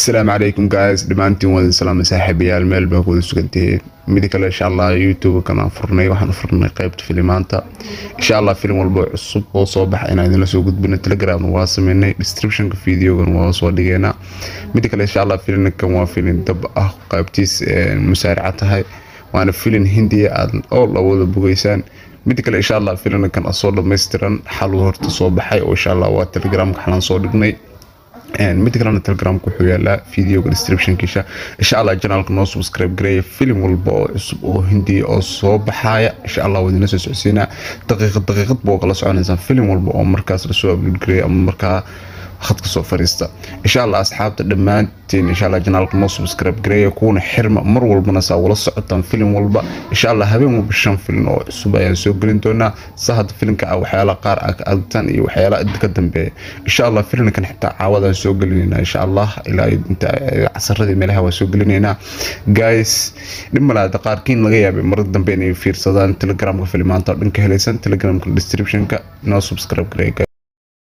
السلام عليكم guys dhamaantiin wada salaam saaxiibayaal meel baa ku sugantiin mid kale insha Allah YouTube kana furnay waxaan furnay qaybta filimaanta insha Allah film walba cusub oo soo baxay inaan idin la soo gudbino Telegram waa sameynay description ka video-gan waa soo dhigeena mid kale insha Allah filmkan waa film dab ah qaybtiis musaaraca tahay waana film Hindi oo la wada bugeysaan mid kale insha Allah filmkan soo dhameystiran xal horta soo baxay oo insha Allah waa Telegram ka xalan soo dhignay mid kale Telegram ku xuyala video description kiisha insha Allah channelka noo subscribe gareey film walba oo cusub oo Hindi oo soo baxaya insha Allah wadina soo socodsiina daqiiqad boo kala soconaysan film walba oo markaas la soo upload gareey ama markaa khadka soo fariista insha Allah asxaabta dhamaantiin insha Allah channelka noo subscribe gareey kuuna xirma mar walbana saa wala socotaan film walba insha Allah habeen walba shan film oo cusub ayaan soo gelin doonaa sahad filmka waxyaalo qaar agtan iyo waxyaalo ka dambeeya insha Allah filmkan xitaa caawada soo gelinayna insha Allah ilaa inta casradii meelaha waa soo gelinayna guys dhimalaada qaarkiin laga yaabay mar dambe inay fiirsadaan Telegramka filmaanta dhanka helaysan Telegramka descriptionka noo subscribe gareey